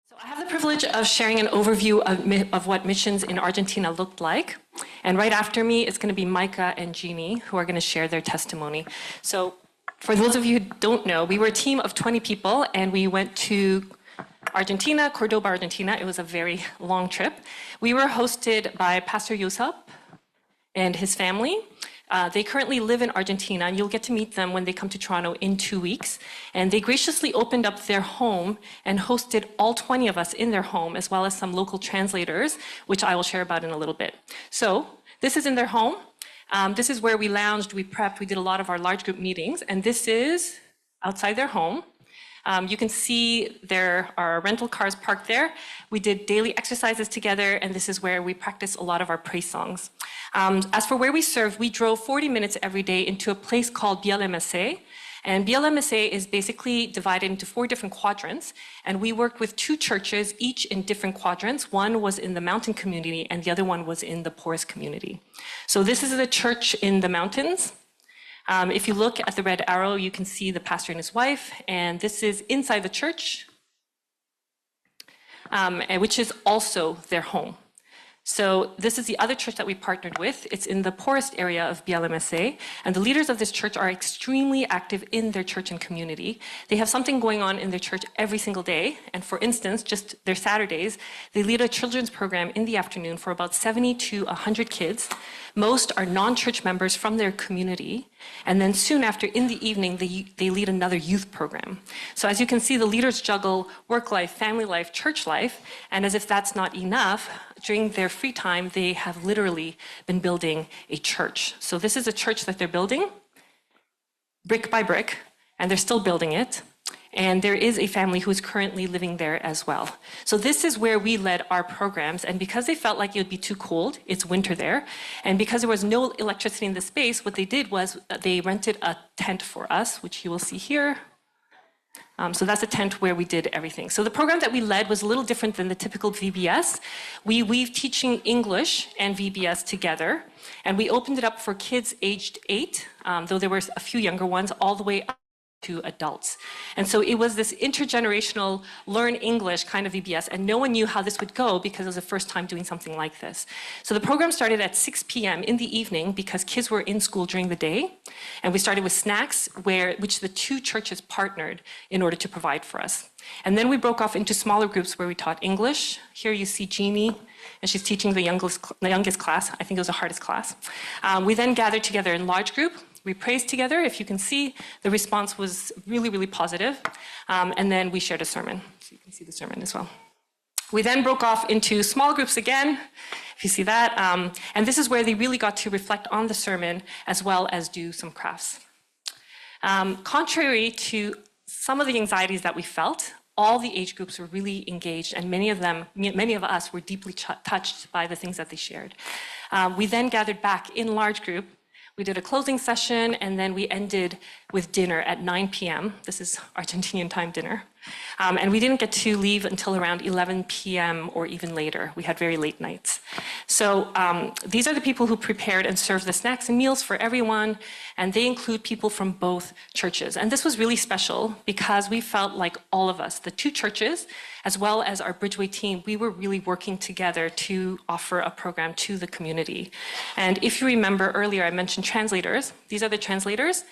So I have the privilege of sharing an overview of what missions in Argentina looked like. And right after me, it's going to be Micah and Jeannie who are going to share their testimony. So for those of you who don't know, we were a team of 20 people and we went to Argentina, Cordoba, Argentina. It was a very long trip. We were hosted by Pastor Yusuf and his family. They currently live in Argentina, and you'll get to meet them when they come to Toronto in 2 weeks. And they graciously opened up their home and hosted all 20 of us in their home, as well as some local translators, which I will share about in a little bit. So this is in their home. This is where we lounged, we prepped, we did a lot of our large group meetings, and this is outside their home. You can see there are rental cars parked there. We did daily exercises together, and this is where we practice a lot of our praise songs. As for where we served, we drove 40 minutes every day into a place called BLMSA. And BLMSA is basically divided into 4 different quadrants. And we worked with 2 churches, each in different quadrants. One was in the mountain community, and the other one was in the poorest community. So this is the church in the mountains. If you look at the red arrow, you can see the pastor and his wife, and this is inside the church, which is also their home. So this is the other church that we partnered with. It's in the poorest area of BLMSA, and the leaders of this church are extremely active in their church and community. They have something going on in their church every single day, and for instance, just their Saturdays, they lead a children's program in the afternoon for about 70 to 100 kids. Most are non-church members from their community, and then soon after, in the evening, they lead another youth program. So as you can see, the leaders juggle work life, family life, church life, and as if that's not enough, during their free time, they have literally been building a church. So this is a church that they're building, brick by brick, and they're still building it. And there is a family who is currently living there as well. So this is where we led our programs, and because they felt like it would be too cold, it's winter there, and because there was no electricity in the space, what they did was they rented a tent for us, which you will see here. So that's a tent where we did everything. So the program that we led was a little different than the typical VBS. We weaved teaching English and VBS together, and we opened it up for kids aged 8, though there were a few younger ones, all the way up to adults. And so it was this intergenerational learn English kind of VBS, and no one knew how this would go because it was the first time doing something like this. So the program started at 6 p.m. in the evening because kids were in school during the day, and we started with snacks which the 2 churches partnered in order to provide for us. And then we broke off into smaller groups where we taught English. Here you see Jeannie, and she's teaching the youngest class. I think it was the hardest class. We then gathered together in large group. We praised together. If you can see, the response was really, really positive. And then we shared a sermon. So you can see the sermon as well. We then broke off into small groups again, if you see that. And this is where they really got to reflect on the sermon as well as do some crafts. Contrary to some of the anxieties that we felt, all the age groups were really engaged, and many of us were deeply touched by the things that they shared. We then gathered back in large group. We did a closing session, and then we ended with dinner at 9 p.m. This is Argentinian time dinner. And we didn't get to leave until around 11 p.m. or even later. We had very late nights. So these are the people who prepared and served the snacks and meals for everyone, and they include people from both churches. And this was really special because we felt like all of us, the 2 churches, as well as our Bridgeway team, we were really working together to offer a program to the community. And if you remember earlier, I mentioned translators. These are the translators.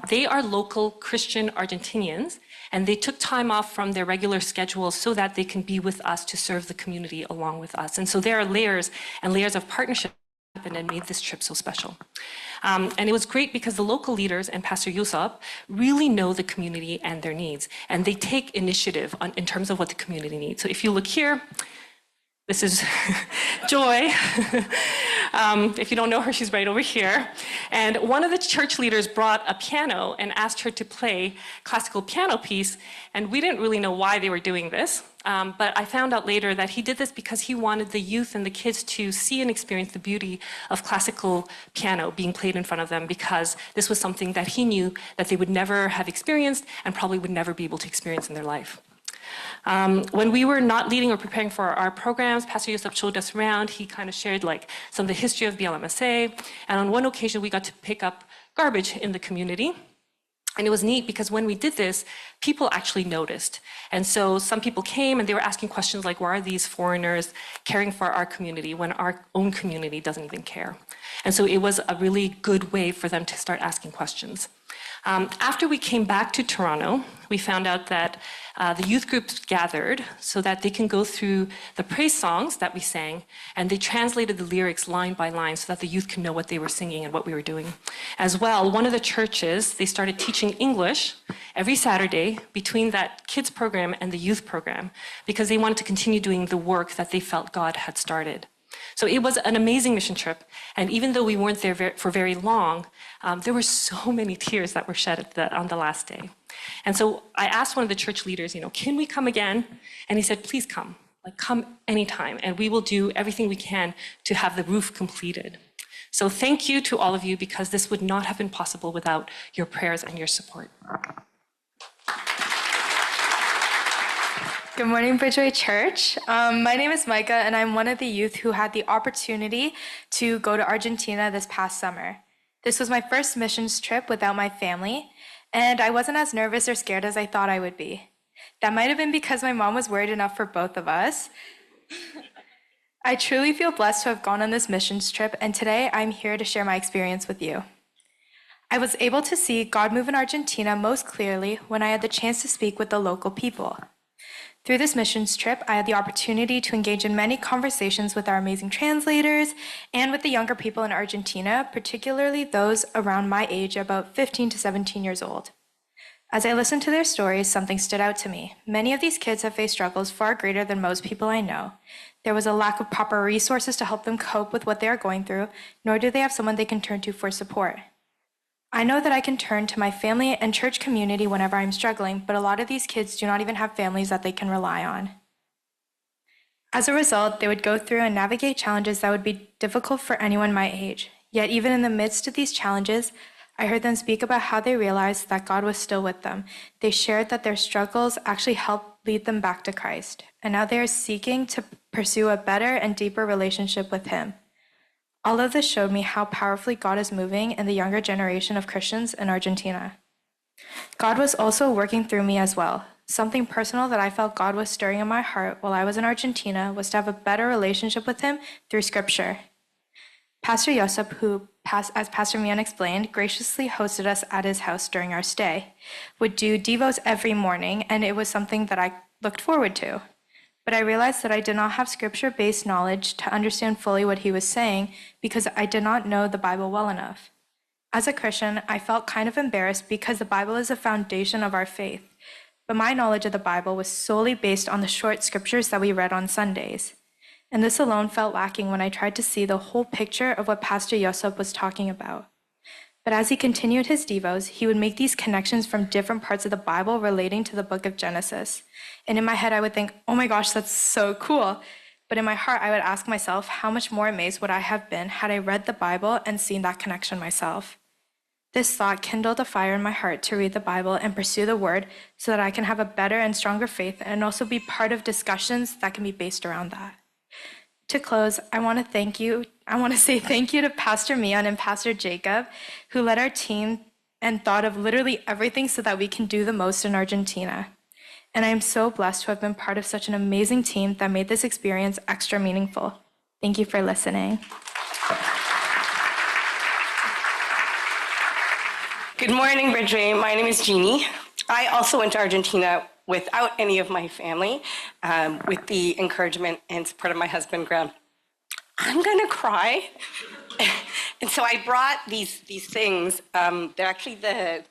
They are local Christian Argentinians, and they took time off from their regular schedules so that they can be with us to serve the community along with us. And so there are layers and layers of partnership and made this trip so special. And it was great because the local leaders and Pastor Yusuf really know the community and their needs, and they take initiative in terms of what the community needs. So if you look here, this is Joy. If you don't know her, she's right over here. And one of the church leaders brought a piano and asked her to play classical piano piece, and we didn't really know why they were doing this. But I found out later that he did this because he wanted the youth and the kids to see and experience the beauty of classical piano being played in front of them, because this was something that he knew that they would never have experienced and probably would never be able to experience in their life. When we were not leading or preparing for our programs, Pastor Yusuf showed us around. He kind of shared like some of the history of BLMSA. And on one occasion, we got to pick up garbage in the community. And it was neat because when we did this, people actually noticed. And so some people came and they were asking questions like, why are these foreigners caring for our community when our own community doesn't even care? And so it was a really good way for them to start asking questions. After we came back to Toronto, we found out that the youth groups gathered so that they can go through the praise songs that we sang, and they translated the lyrics line by line so that the youth can know what they were singing and what we were doing. As well, one of the churches, they started teaching English every Saturday between that kids program and the youth program because they wanted to continue doing the work that they felt God had started. So it was an amazing mission trip, and even though we weren't there for very long, there were so many tears that were shed on the last day. And so I asked one of the church leaders, can we come again? And he said, please come, come anytime, and we will do everything we can to have the roof completed. So thank you to all of you, because this would not have been possible without your prayers and your support. Good morning, Bridgeway Church. My name is Micah, and I'm one of the youth who had the opportunity to go to Argentina this past summer. This was my first missions trip without my family, and I wasn't as nervous or scared as I thought I would be. That might have been because my mom was worried enough for both of us. I truly feel blessed to have gone on this missions trip, and today I'm here to share my experience with you. I was able to see God move in Argentina most clearly when I had the chance to speak with the local people. Through this missions trip, I had the opportunity to engage in many conversations with our amazing translators and with the younger people in Argentina, particularly those around my age, about 15 to 17 years old. As I listened to their stories, something stood out to me. Many of these kids have faced struggles far greater than most people I know. There was a lack of proper resources to help them cope with what they are going through, nor do they have someone they can turn to for support. I know that I can turn to my family and church community whenever I'm struggling, but a lot of these kids do not even have families that they can rely on. As a result, they would go through and navigate challenges that would be difficult for anyone my age. Yet even in the midst of these challenges, I heard them speak about how they realized that God was still with them. They shared that their struggles actually helped lead them back to Christ, and now they are seeking to pursue a better and deeper relationship with Him. All of this showed me how powerfully God is moving in the younger generation of Christians in Argentina. God was also working through me as well. Something personal that I felt God was stirring in my heart while I was in Argentina was to have a better relationship with Him through Scripture. Pastor Josep, who, as Pastor Mian explained, graciously hosted us at his house during our stay, would do devos every morning, and it was something that I looked forward to. But I realized that I did not have scripture-based knowledge to understand fully what he was saying because I did not know the Bible well enough. As a Christian, I felt kind of embarrassed because the Bible is the foundation of our faith, but my knowledge of the Bible was solely based on the short scriptures that we read on Sundays. And this alone felt lacking when I tried to see the whole picture of what Pastor Josep was talking about. But as he continued his devos, he would make these connections from different parts of the Bible relating to the book of Genesis. And in my head, I would think, oh my gosh, that's so cool. But in my heart, I would ask myself, how much more amazed would I have been had I read the Bible and seen that connection myself? This thought kindled a fire in my heart to read the Bible and pursue the Word so that I can have a better and stronger faith and also be part of discussions that can be based around that. To close, I want to say thank you to Pastor Mian and Pastor Jacob, who led our team and thought of literally everything so that we can do the most in Argentina. And I am so blessed to have been part of such an amazing team that made this experience extra meaningful. Thank you for listening. Good morning, Bridgeway. My name is Jeannie. I also went to Argentina without any of my family, with the encouragement and support of my husband, Graham. I'm gonna cry. And so I brought these things. They're actually the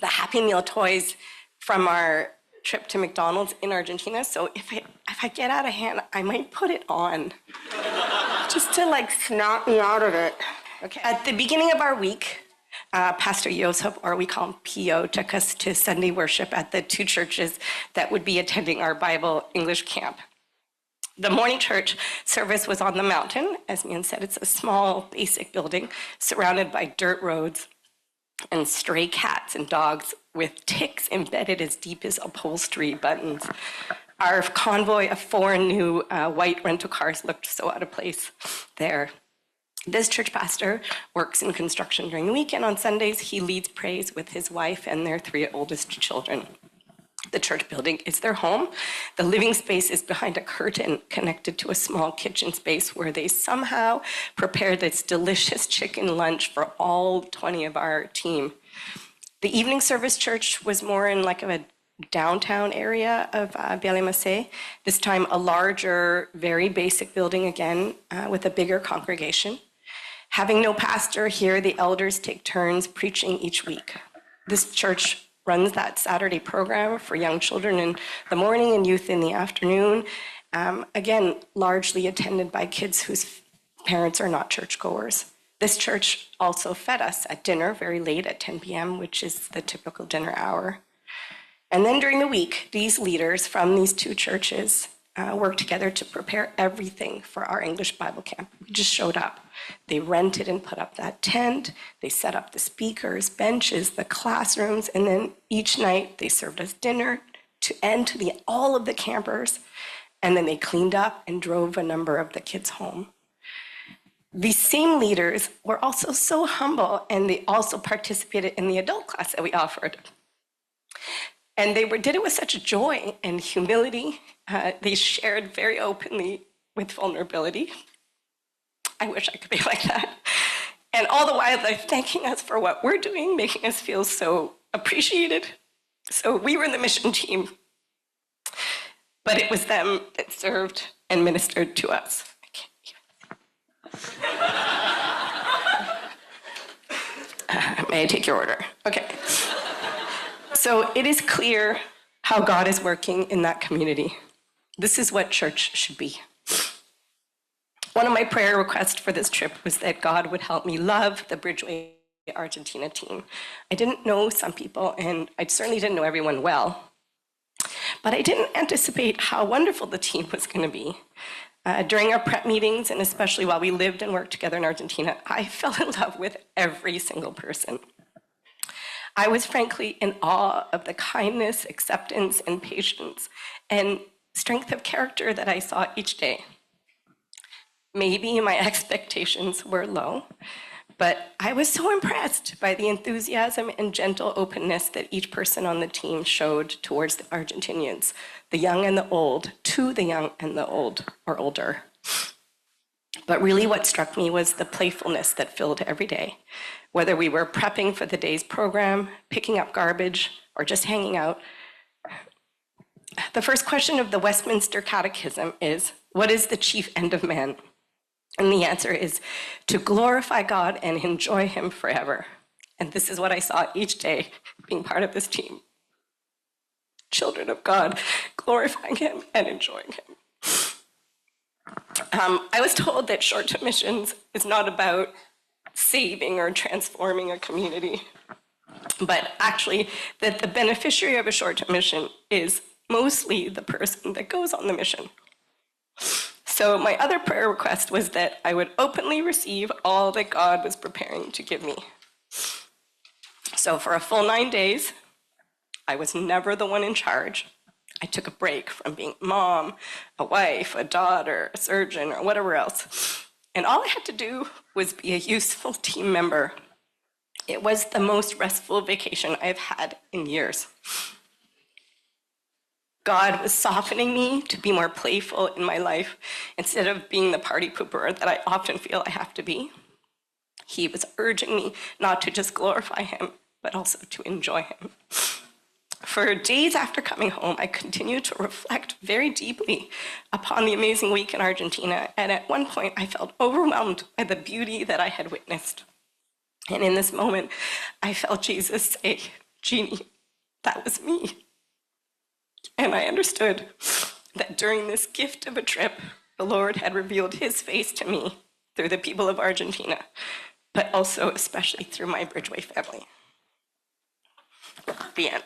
Happy Meal toys from our trip to McDonald's in Argentina. So if I get out of hand, I might put it on, just to snap me out of it. Okay. At the beginning of our week, Pastor Josep, or we call him P.O., took us to Sunday worship at the two churches that would be attending our Bible English camp. The morning church service was on the mountain. As Mian said, it's a small, basic building surrounded by dirt roads and stray cats and dogs with ticks embedded as deep as upholstery buttons. Our convoy of 4 new white rental cars looked so out of place there. This church pastor works in construction during the week, and on Sundays, he leads praise with his wife and their 3 oldest children. The church building is their home. The living space is behind a curtain connected to a small kitchen space where they somehow prepare this delicious chicken lunch for all 20 of our team. The evening service church was more in like a downtown area of Bialimase, this time a larger, very basic building again with a bigger congregation. Having no pastor here, the elders take turns preaching each week. This church runs that Saturday program for young children in the morning and youth in the afternoon, again, largely attended by kids whose parents are not churchgoers. This church also fed us at dinner very late at 10 p.m., which is the typical dinner hour. And then during the week, these leaders from these 2 churches worked together to prepare everything for our English Bible camp. We just showed up. They rented and put up that tent. They set up the speakers, benches, the classrooms, and then each night they served us dinner to all of the campers. And then they cleaned up and drove a number of the kids home. These same leaders were also so humble, and they also participated in the adult class that we offered. And they did it with such joy and humility. They shared very openly with vulnerability. I wish I could be like that. And all the while, they're thanking us for what we're doing, making us feel so appreciated. So we were the mission team, but it was them that served and ministered to us. May I take your order? Okay. So it is clear how God is working in that community. This is what church should be. One of my prayer requests for this trip was that God would help me love the Bridgeway Argentina team. I didn't know some people, and I certainly didn't know everyone well, but I didn't anticipate how wonderful the team was going to be. During our prep meetings, and especially while we lived and worked together in Argentina, I fell in love with every single person. I was frankly in awe of the kindness, acceptance, and patience, and strength of character that I saw each day. Maybe my expectations were low, but I was so impressed by the enthusiasm and gentle openness that each person on the team showed towards the Argentinians, the young and the old, to the young and the old or older. But really what struck me was the playfulness that filled every day, whether we were prepping for the day's program, picking up garbage, or just hanging out. The first question of the Westminster Catechism is, what is the chief end of man? And the answer is to glorify God and enjoy him forever. And this is what I saw each day being part of this team. Children of God, glorifying him and enjoying him. I was told that short-term missions is not about saving or transforming a community, but actually that the beneficiary of a short-term mission is mostly the person that goes on the mission. So my other prayer request was that I would openly receive all that God was preparing to give me. So for a full 9 days, I was never the one in charge. I took a break from being mom, a wife, a daughter, a surgeon, or whatever else. And all I had to do was be a useful team member. It was the most restful vacation I've had in years. God was softening me to be more playful in my life instead of being the party pooper that I often feel I have to be. He was urging me not to just glorify him, but also to enjoy him. For days after coming home, I continued to reflect very deeply upon the amazing week in Argentina, and at one point I felt overwhelmed by the beauty that I had witnessed. And in this moment, I felt Jesus say, "Jeannie, that was me." And I understood that during this gift of a trip, the Lord had revealed his face to me through the people of Argentina, but also especially through my Bridgeway family. The end.